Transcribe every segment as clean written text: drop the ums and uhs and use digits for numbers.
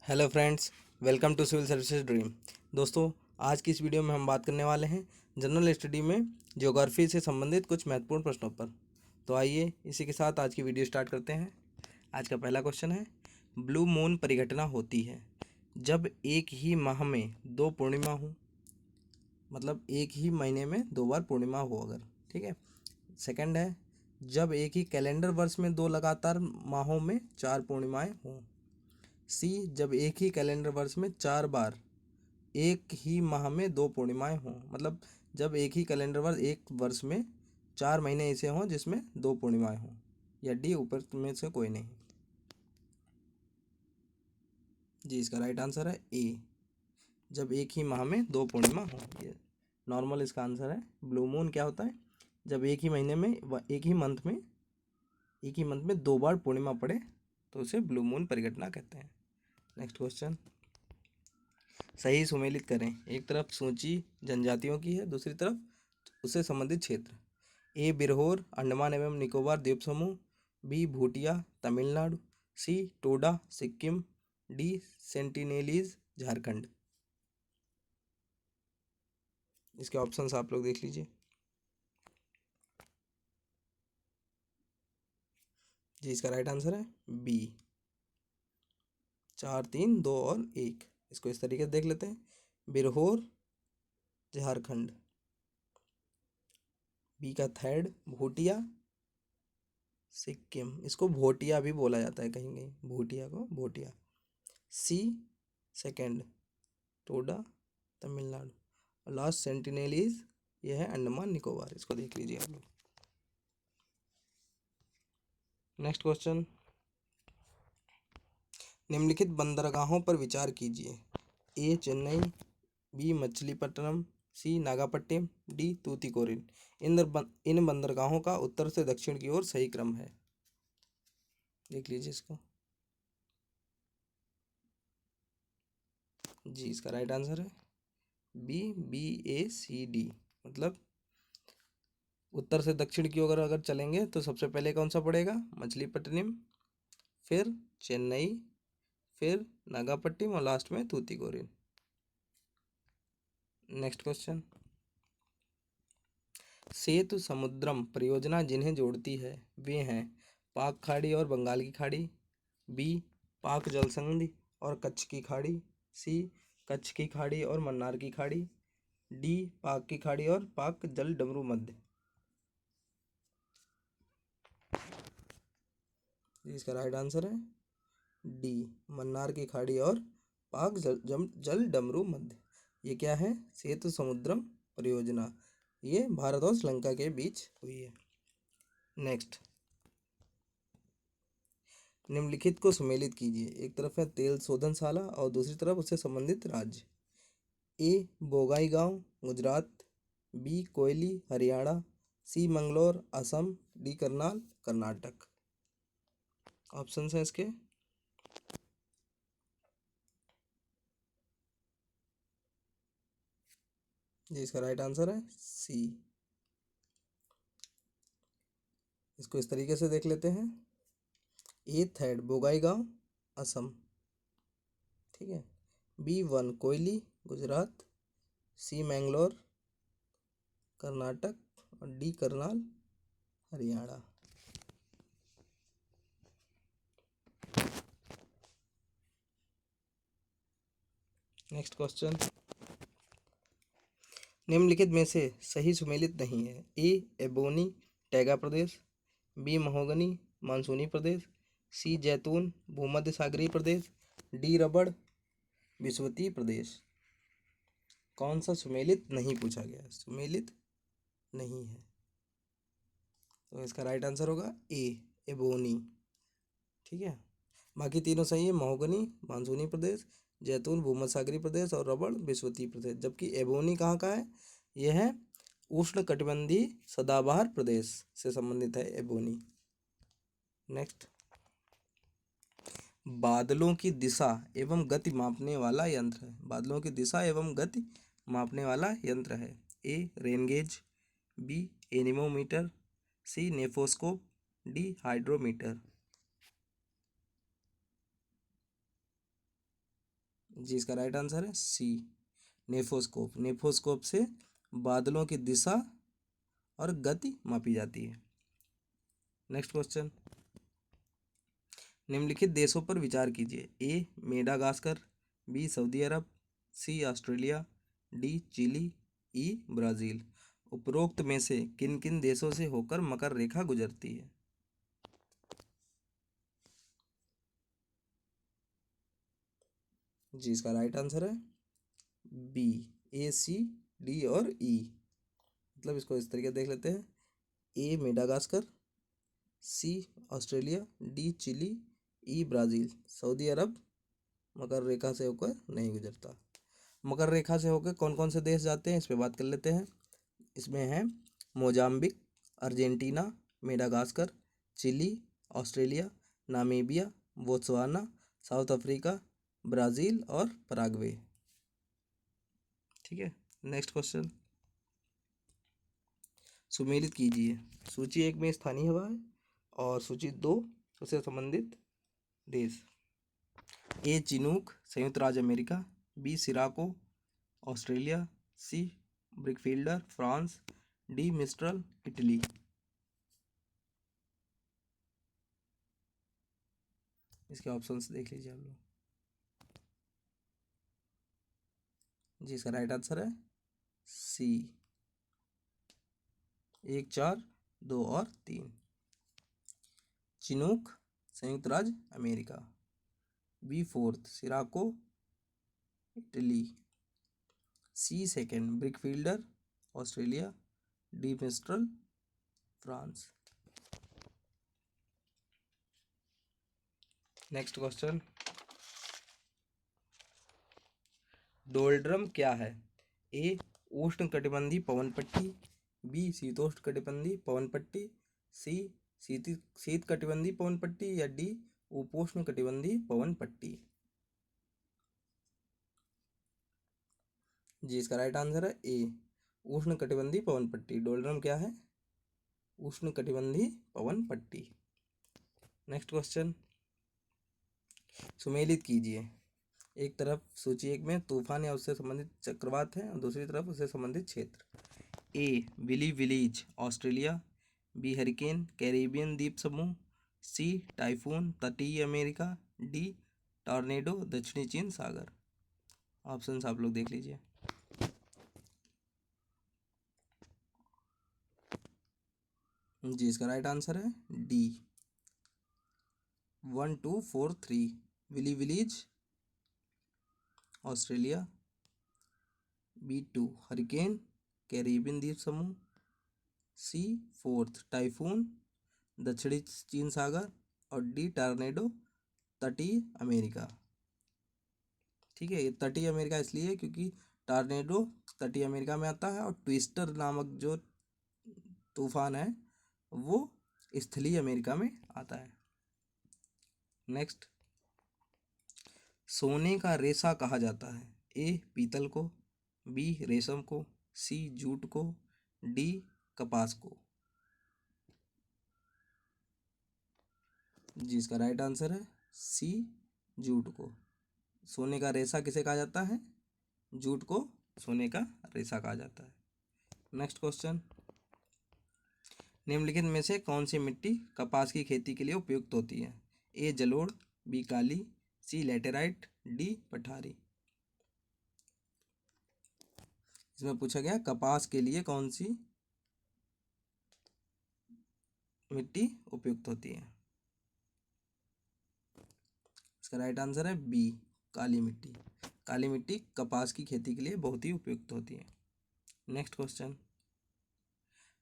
Hello friends, welcome to civil services dream. दोस्तों, आज की इस वीडियो में हम बात करने वाले हैं जनरल स्टडी में ज्योग्राफी से संबंधित कुछ महत्वपूर्ण प्रश्नों पर। तो आइए इसी के साथ आज की वीडियो स्टार्ट करते हैं। आज का पहला क्वेश्चन है, ब्लू मून परिघटना होती है जब एक ही माह में दो पूर्णिमा हो, मतलब एक ही महीने में दो बार पूर्णिमा हो अगर। ठीक है। सेकंड है, जब एक ही कैलेंडर वर्ष में दो लगातार माहों में चार पूर्णिमाएं हों। सी, जब एक ही कैलेंडर वर्ष में चार बार एक ही माह में दो पूर्णिमाएं हों, मतलब जब एक ही कैलेंडर वर्ष एक वर्ष में चार महीने ऐसे हों जिसमें दो पूर्णिमाएं हों। या डी, ऊपर में से कोई नहीं। जी, इसका राइट आंसर है ए, जब एक ही माह में दो पूर्णिमा हो। ये नॉर्मल इसका आंसर है। ब्लू मून क्या होता है? जब एक ही महीने में एक ही मंथ में दो बार पूर्णिमा पड़े तो उसे ब्लू मून परिघटना कहते हैं। नेक्स्ट क्वेश्चन, सही सुमेलित करें। एक तरफ सूची जनजातियों की है, दूसरी तरफ उससे संबंधित क्षेत्र। ए बिरहोर अंडमान एवं निकोबार द्वीप समूह, बी भूटिया तमिलनाडु, सी टोडा सिक्किम, डी सेंटिनेलीज झारखंड। इसके ऑप्शंस आप लोग देख लीजिए। जी, इसका राइट आंसर है बी, 4 3 2 और 1। इसको इस तरीके से देख लेते हैं, बिरहोर झारखंड। बी का थर्ड भूटिया सिक्किम, इसको भोटिया भी बोला जाता है कहीं कहीं, भूटिया को भोटिया। सी सेकंड टोडा तमिलनाडु, और लास्ट सेंटिनेलीज ये है अंडमान निकोबार। इसको देख लीजिए आप लोग। नेक्स्ट क्वेश्चन, निम्नलिखित बंदरगाहों पर विचार कीजिए। ए चेन्नई, बी मछलीपट्टनम, सी नागापट्टिनम, डी तूतीकोरिन। इन बंदरगाहों का उत्तर से दक्षिण की ओर सही क्रम है। देख लीजिए इसको। जी, इसका राइट आंसर है बी, बी ए सी डी। मतलब उत्तर से दक्षिण की ओर अगर चलेंगे तो सबसे पहले कौन सा पड़ेगा? मछलीपट्टनम, फिर चेन्नई, फिर नागापट्टिनम और लास्ट में तूतीकोरिन। नेक्स्ट क्वेश्चन, सेतु समुद्रम परियोजना जिन्हें जोड़ती है वे हैं पाक खाड़ी और बंगाल की खाड़ी, बी पाक जल संधि और कच्छ की खाड़ी, सी कच्छ की खाड़ी और मन्नार की खाड़ी, डी पाक की खाड़ी और पाक जल डमरू मध्य। इसका राइट आंसर है डी, मन्नार की खाड़ी और पाक जल डमरू मध्य। ये क्या है? सेतु समुद्रम परियोजना। ये भारत और श्रीलंका के बीच हुई है। नेक्स्ट, निम्नलिखित को सुमेलित कीजिए। एक तरफ है तेल शोधनशाला और दूसरी तरफ उससे संबंधित राज्य। ए बोगाईगांव गुजरात, बी कोयली हरियाणा, सी मंगलोर असम, डी करनाल कर्नाटक। ऑप्शंस हैं इसके। जी, इसका राइट आंसर है सी। इसको इस तरीके से देख लेते हैं, ए थर्ड बोगाईगांव असम, ठीक है, बी वन कोयली गुजरात, सी मैंगलोर कर्नाटक और D Karnal Haryana. Next question, निम्नलिखित में से सही सुमेलित नहीं है। ए एबोनी टैगा प्रदेश, बी महोगनी मानसूनी प्रदेश, सी जैतून भूमध्य सागरीय प्रदेश, डी रबड़ विषुवतीय प्रदेश। कौन सा सुमेलित नहीं पूछा गया? सुमेलित नहीं है, तो इसका राइट आंसर होगा ए एबोनी। ठीक है, बाकी तीनों सही है, महोगनी मानसूनी प्रदेश, जैतून भूमध्य सागरीय प्रदेश और रबड़ विषुवतीय प्रदेश। जबकि एबोनी कहाँ का है? यह है उष्ण कटिबंधीय सदाबहार प्रदेश से संबंधित है एबोनी। नेक्स्ट, बादलों की दिशा एवं गति मापने वाला यंत्र है। बादलों की दिशा एवं गति मापने वाला यंत्र है। ए रेनगेज, बी एनीमोमीटर, सी नेफोस्कोप, डी हाइड्रोमीटर। जी इसका राइट आंसर है सी, नेफोस्कोप। नेफोस्कोप से बादलों की दिशा और गति मापी जाती है। नेक्स्ट क्वेश्चन, निम्नलिखित देशों पर विचार कीजिए। ए मेडागास्कर, बी सऊदी अरब, सी ऑस्ट्रेलिया, डी चिली, ई ब्राज़ील। उपरोक्त में से किन किन देशों से होकर मकर रेखा गुजरती है? जी इसका राइट आंसर है बी, ए सी डी और ई। मतलब इसको इस तरीके देख लेते हैं, ए मेडागास्कर, सी ऑस्ट्रेलिया, डी चिली, ई ब्राज़ील। सऊदी अरब मकर रेखा से होकर नहीं गुजरता। मकर रेखा से होकर कौन कौन से देश जाते हैं इस पर बात कर लेते हैं। इसमें है Mozambique, Argentina, Madagascar, Chile, Australia, Namibia, Botswana, South Africa, Brazil और पराग्वे। ठीक है, नेक्स्ट क्वेश्चन, सुमेलित कीजिए। सूची 1 में स्थानीय हवा है और सूची 2 उससे संबंधित देश। ए चिनूक, संयुक्त राज्य अमेरिका, बी सिराको, ऑस्ट्रेलिया, सी ब्रिकफील्डर, फ्रांस, डी मिस्ट्रल, इटली। इसके ऑप्शंस देख लीजिए आप लोग। जी इसका राइट आंसर है सी, 1, 4, 2 और 3। चिनूक संयुक्त राज्य America, B fourth sirocco Italy, C second brickfielder Australia, D mistral France. Next question, doldrum क्या है? ए उष्णकटिबंधीय पवन पट्टी, बी शीतोष्णकटिबंधीय पवन पट्टी, सी शीतकटिबंधीय पवन पट्टी या डी उपोष्णकटिबंधीय पवन पट्टी। जी इसका राइट आंसर है ए, उष्णकटिबंधीय पवन पट्टी। डोल्ड्रम क्या है? उष्णकटिबंधीय पवन पट्टी। नेक्स्ट क्वेश्चन, सुमेलित कीजिए। एक तरफ सूची 1 में तूफान या उससे संबंधित चक्रवात है और दूसरी तरफ उससे संबंधित क्षेत्र। A willy willies Australia, B hurricane Caribbean द्वीप समूह, सी टाइफून तटीय अमेरिका, डी टॉर्नेडो दक्षिणी चीन सागर। ऑप्शंस आप लोग देख लीजिए। जी इसका राइट आंसर है D, 1, 2, 4, 3। Willy willies Australia, B2 hurricane Caribbean द्वीप समूह, सी फोर्थ टाइफून दक्षिणी चीन सागर और डी टॉर्नेडो तटीय अमेरिका। ठीक है, ये तटीय अमेरिका इसलिए क्योंकि टॉर्नेडो तटीय अमेरिका में आता है और ट्विस्टर नामक जो तूफान है वो स्थलीय अमेरिका में आता है। नेक्स्ट, सोने का रेशा कहा जाता है। ए पीतल को, बी रेशम को, सी जूट को, डी कपास को। जी इसका राइट आंसर है सी जूट को। सोने का रेशा किसे कहा जाता है? जूट को सोने का रेशा कहा जाता है। नेक्स्ट क्वेश्चन, निम्नलिखित में से कौन सी मिट्टी कपास की खेती के लिए उपयुक्त होती है? ए जलोढ़, बी काली, सी लैटेराइट, डी पठारी। इसमें पूछा गया कपास के लिए कौन सी मिट्टी उपयुक्त होती है। इसका राइट आंसर है बी, काली मिट्टी। काली मिट्टी कपास की खेती के लिए बहुत ही उपयुक्त होती है। नेक्स्ट क्वेश्चन,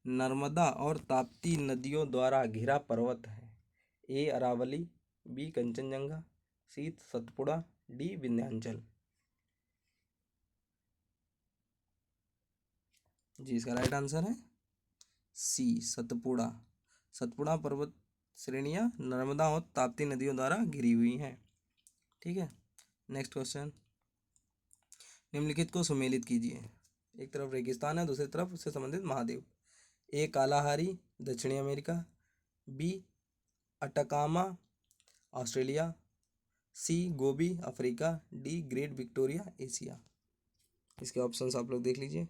नर्मदा और ताप्ती नदियों द्वारा घिरा पर्वत है। ए अरावली, बी कंचनजंगा, सी सतपुड़ा, डी विंध्याचल। जी इसका राइट आंसर है सी सतपुड़ा। सतपुड़ा पर्वत श्रेणियाँ नर्मदा और ताप्ती नदियों द्वारा घिरी हुई हैं। ठीक है, नेक्स्ट क्वेश्चन, निम्नलिखित को सुमेलित कीजिए। एक तरफ रेगिस्तान है, दूसरी तरफ उससे संबंधित महाद्वीप। ए कालाहारी दक्षिणी America, B Atacama Australia, C Gobi Africa, D Great Victoria Asia. इसके ऑप्शंस आप लोग देख लीजिए।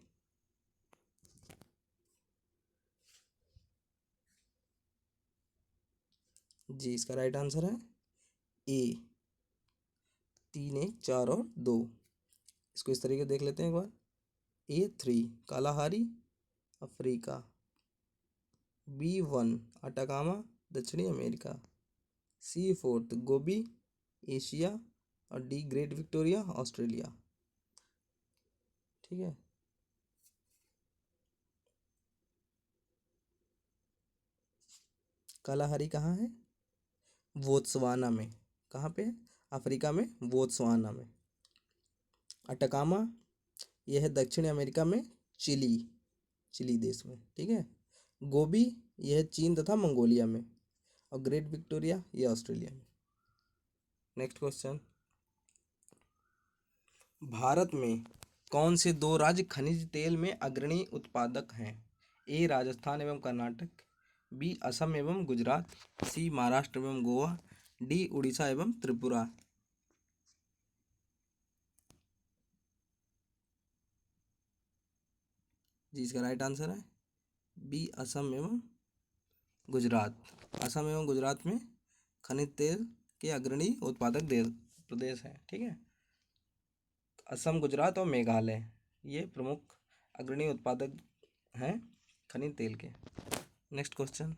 जी इसका राइट आंसर है ए, 3 1 4 और 2। इसको इस तरीके देख लेते हैं एक बार। A3 Kalahari Africa, B1 Atacama दक्षिणी अमेरिका, C4 गोबी एशिया और डी ग्रेट विक्टोरिया ऑस्ट्रेलिया। ठीक है, कालाहारी कहाँ है? बोत्सवाना में। कहाँ पे? अफ्रीका में, बोत्सवाना में। अटकामा यह है दक्षिण अमेरिका में, चिली, चिली देश में। ठीक है, गोबी यह है चीन तथा मंगोलिया में, और ग्रेट विक्टोरिया यह ऑस्ट्रेलिया में। नेक्स्ट क्वेश्चन, भारत में कौन से 2 राज्य खनिज तेल में अग्रणी उत्पादक हैं? ए राजस्थान एवं कर्नाटक, बी असम एवं गुजरात, सी महाराष्ट्र एवं गोवा, डी उड़ीसा एवं त्रिपुरा। जी इसका राइट आंसर है बी असम एवं गुजरात। असम एवं गुजरात में खनिज तेल के अग्रणी उत्पादक देश प्रदेश हैं। ठीक है, असम, गुजरात और मेघालय ये प्रमुख अग्रणी उत्पादक हैं खनिज तेल के। नेक्स्ट क्वेश्चन,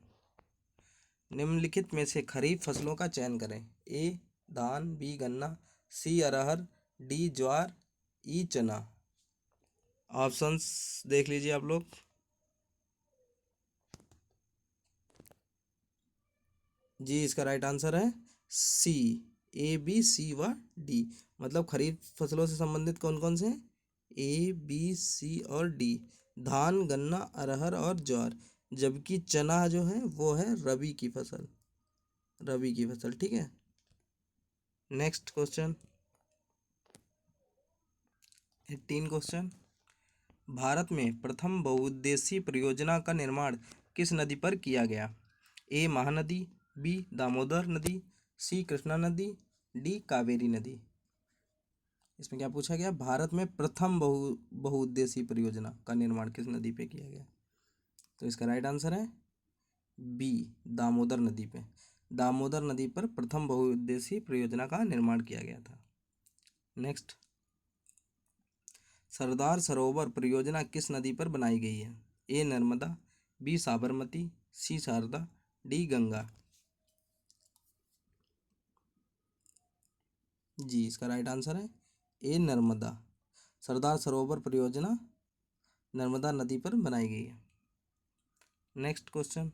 निम्नलिखित में से खरीफ फसलों का चयन करें। ए धान, बी गन्ना, सी अरहर, डी ज्वार, ई चना। ऑप्शंस देख लीजिए आप लोग। जी इसका राइट आंसर है सी, ए बी सी व डी। मतलब खरीफ फसलों से संबंधित कौन कौन से? ए बी सी और डी, धान गन्ना अरहर और ज्वार। जबकि चना जो है वो है रबी की फसल, रबी की फसल। ठीक है, नेक्स्ट क्वेश्चन 18 क्वेश्चन, भारत में प्रथम बहुउद्देशीय परियोजना का निर्माण किस नदी पर किया गया? ए महानदी, बी दामोदर नदी, सी कृष्णा नदी, डी कावेरी नदी। इसमें क्या पूछा गया? भारत में प्रथम बहुउद्देशीय परियोजना का निर्माण किस नदी पे किया गया? तो इसका राइट आंसर है बी दामोदर नदी पे। दामोदर नदी पर प्रथम बहुउद्देशीय परियोजना का निर्माण किया गया था। नेक्स्ट, सरदार सरोवर परियोजना किस नदी पर बनाई गई है? ए नर्मदा, बी साबरमती, सी शारदा, डी गंगा। जी इसका राइट आंसर है ए नर्मदा। सरदार सरोवर परियोजना नर्मदा नदी पर बनाई गई है। Next question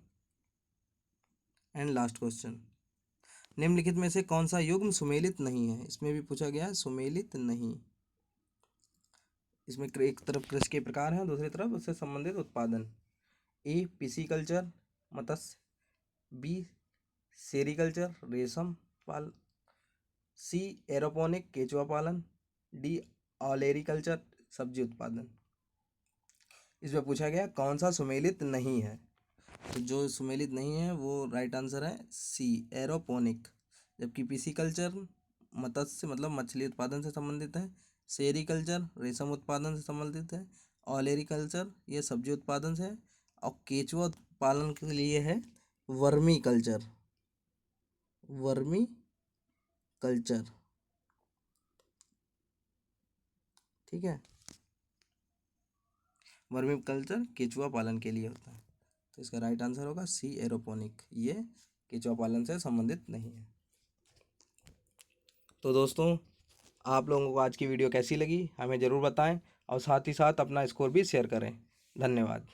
and last question, निम्नलिखित में से कौन सा युग्म सुमेलित नहीं है? इसमें भी पूछा गया है सुमेलित नहीं। इसमें एक तरफ कृषि के प्रकार हैं, दूसरी तरफ उससे संबंधित उत्पादन। ए पिसीकल्चर मत्स्य, बी सेरीकल्चर रेशम पाल, सी एरोपोनिक केचुआ पालन, डी ऑलेरिकल्चर सब्जी उत्पादन। इसमें पूछा गया कौन सा सुमेलित नहीं है? तो जो सुमेलित नहीं है वो राइट आंसर है सी एरोपोनिक। जबकि पिसीकल्चर मत्स्य मतलब मछली उत्पादन से संबंधित है, सेरीकल्चर रेशम उत्पादन से संबंधित है, ऑलेरिकल्चर ये सब्जी उत्पादन से है, और केचुआ पालन के लिए है वर्मी कल्चर, वर्मी कल्चर। ठीक है, वर्मी कल्चर केचुआ पालन के लिए होता है। तो इसका राइट आंसर होगा सी एरोपोनिक, ये केचुआ पालन से संबंधित नहीं है। तो दोस्तों आप लोगों को आज की वीडियो कैसी लगी हमें ज़रूर बताएं, और साथ ही साथ अपना स्कोर भी शेयर करें। धन्यवाद।